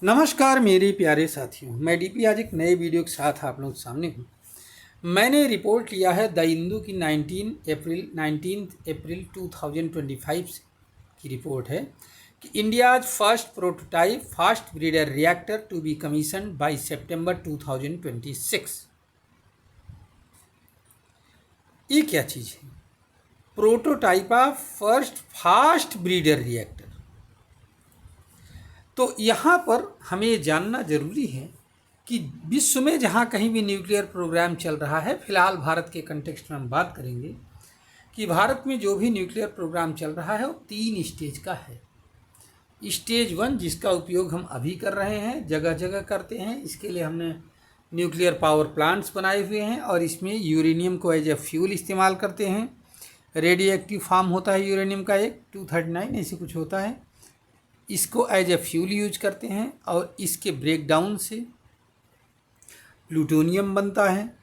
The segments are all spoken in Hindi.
नमस्कार मेरे प्यारे साथियों, मैं डीपी आज एक नए वीडियो के साथ आप लोगों के सामने हूँ। मैंने रिपोर्ट लिया है द हिंदू की 19 अप्रैल 2025 की रिपोर्ट है कि India's first prototype fast breeder reactor to be commission by सितंबर 2026। ये क्या चीज़ है? Prototype of first fast breeder reactor. तो यहाँ पर हमें जानना ज़रूरी है कि विश्व में जहाँ कहीं भी न्यूक्लियर प्रोग्राम चल रहा है, फिलहाल भारत के कंटेक्स्ट में हम बात करेंगे कि भारत में जो भी न्यूक्लियर प्रोग्राम चल रहा है वो 3 स्टेज का है। स्टेज 1 जिसका उपयोग हम अभी कर रहे हैं, जगह जगह करते हैं। इसके लिए हमने न्यूक्लियर पावर प्लांट्स बनाए हुए हैं और इसमें यूरेनियम को एज ए फ्यूल इस्तेमाल करते हैं। रेडियो एक्टिव फार्म होता है यूरेनियम का, एक 239 ऐसे कुछ होता है। इसको एज ए फ्यूल यूज करते हैं और इसके ब्रेकडाउन से प्लूटोनियम बनता है।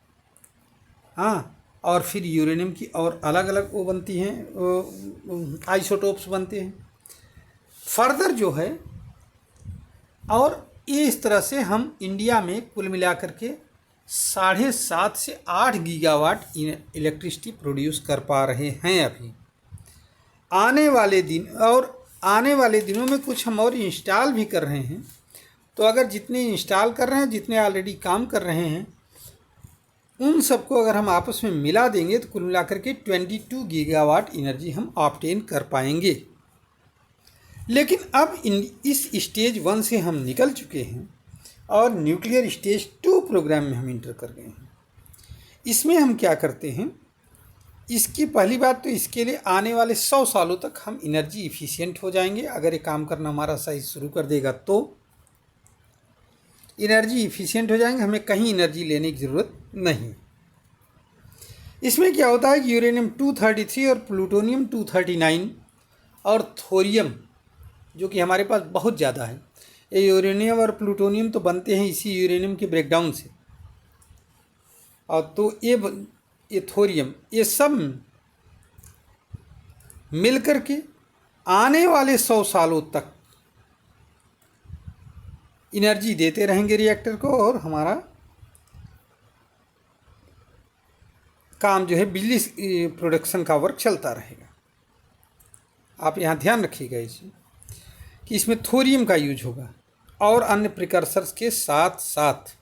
हाँ, और फिर यूरेनियम की और अलग अलग वो बनती हैं, आइसोटोप्स बनते हैं फर्दर जो है। और ये इस तरह से हम इंडिया में कुल मिलाकर के 7.5 से 8 गीगावाट इलेक्ट्रिसिटी प्रोड्यूस कर पा रहे हैं अभी। आने वाले दिनों में कुछ हम और इंस्टॉल भी कर रहे हैं। तो अगर जितने इंस्टॉल कर रहे हैं, जितने ऑलरेडी काम कर रहे हैं, उन सबको अगर हम आपस में मिला देंगे तो कुल मिलाकर के 22 गीगावाट एनर्जी हम ऑब्टेन कर पाएंगे। लेकिन अब इस स्टेज 1 से हम निकल चुके हैं और न्यूक्लियर स्टेज 2 प्रोग्राम में हम इंटर कर गए हैं। इसमें हम क्या करते हैं? इसकी पहली बात तो इसके लिए आने वाले 100 सालों तक हम एनर्जी इफ़िशियंट हो जाएंगे। अगर ये काम करना हमारा सही शुरू कर देगा तो एनर्जी इफ़िशियंट हो जाएंगे, हमें कहीं एनर्जी लेने की ज़रूरत नहीं। इसमें क्या होता है कि यूरेनियम 233 और प्लूटोनियम 239 और थोरियम जो कि हमारे पास बहुत ज़्यादा है। ये यूरेनियम और प्लूटोनियम तो बनते हैं इसी यूरेनियम के ब्रेकडाउन से, और तो ये थोरियम, ये सब मिलकर के आने वाले 100 सालों तक एनर्जी देते रहेंगे रिएक्टर को, और हमारा काम जो है बिजली प्रोडक्शन का वर्क चलता रहेगा। आप यहाँ ध्यान रखिएगा इसे कि इसमें थोरियम का यूज होगा और अन्य प्रिकर्सर्स के साथ साथ।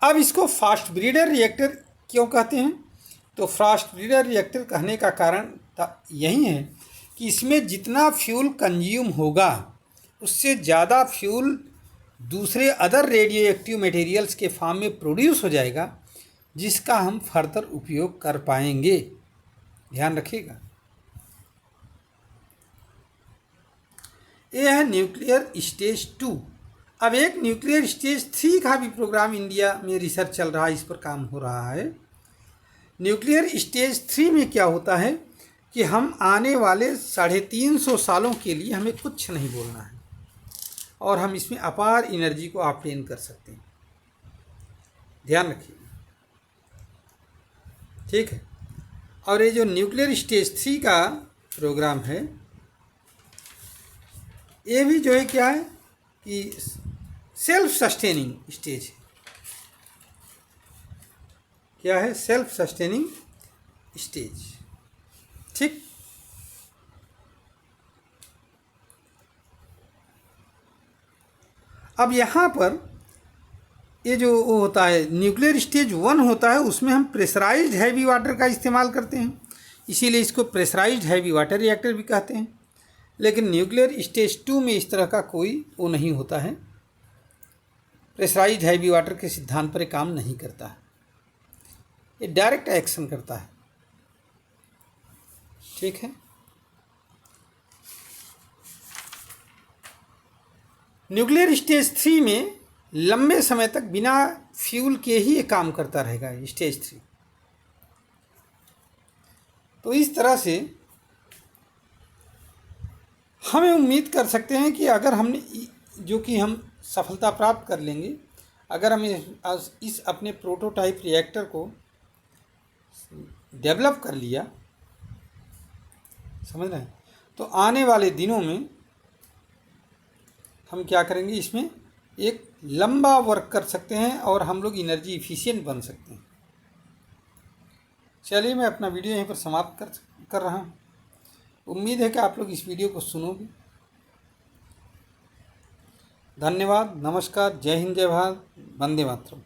अब इसको फास्ट ब्रीडर रिएक्टर क्यों कहते हैं? तो फास्ट ब्रीडर रिएक्टर कहने का कारण यही है कि इसमें जितना फ्यूल कंज्यूम होगा उससे ज़्यादा फ्यूल दूसरे अदर रेडियो एक्टिव मटेरियल्स के फॉर्म में प्रोड्यूस हो जाएगा, जिसका हम फर्दर उपयोग कर पाएंगे। ध्यान रखिएगा। ये है न्यूक्लियर स्टेज 2। अब एक न्यूक्लियर स्टेज 3 का भी प्रोग्राम इंडिया में रिसर्च चल रहा है, इस पर काम हो रहा है। न्यूक्लियर स्टेज 3 में क्या होता है कि हम आने वाले 350 सालों के लिए हमें कुछ नहीं बोलना है और हम इसमें अपार एनर्जी को ऑब्टेन कर सकते हैं। ध्यान रखिए, ठीक है। और ये जो न्यूक्लियर स्टेज 3 का प्रोग्राम है, ये भी जो है क्या है कि सेल्फ सस्टेनिंग स्टेज है। क्या है? सेल्फ सस्टेनिंग स्टेज, ठीक। अब यहाँ पर ये जो होता है न्यूक्लियर स्टेज 1 होता है, उसमें हम प्रेशराइज्ड हैवी वाटर का इस्तेमाल करते हैं, इसीलिए इसको प्रेशराइज्ड हैवी वाटर रिएक्टर भी कहते हैं। लेकिन न्यूक्लियर स्टेज 2 में इस तरह का कोई वो नहीं होता है, प्रेशराइज्ड हैवी वाटर के सिद्धांत पर काम नहीं करता है, ये डायरेक्ट एक्शन करता है, ठीक है। न्यूक्लियर स्टेज 3 में लंबे समय तक बिना फ्यूल के ही ये काम करता रहेगा स्टेज 3। तो इस तरह से हमें उम्मीद कर सकते हैं कि अगर हमने जो कि हम सफलता प्राप्त कर लेंगे, अगर हम इस अपने प्रोटोटाइप रिएक्टर को डेवलप कर लिया, समझ रहे हैं, तो आने वाले दिनों में हम क्या करेंगे, इसमें एक लंबा वर्क कर सकते हैं और हम लोग एनर्जी इफिशिएंट बन सकते हैं। चलिए मैं अपना वीडियो यहीं पर समाप्त कर रहा हूँ। उम्मीद है कि आप लोग इस वीडियो को सुनोगे। धन्यवाद, नमस्कार, जय हिंद, जय भारत, वंदे मातरम।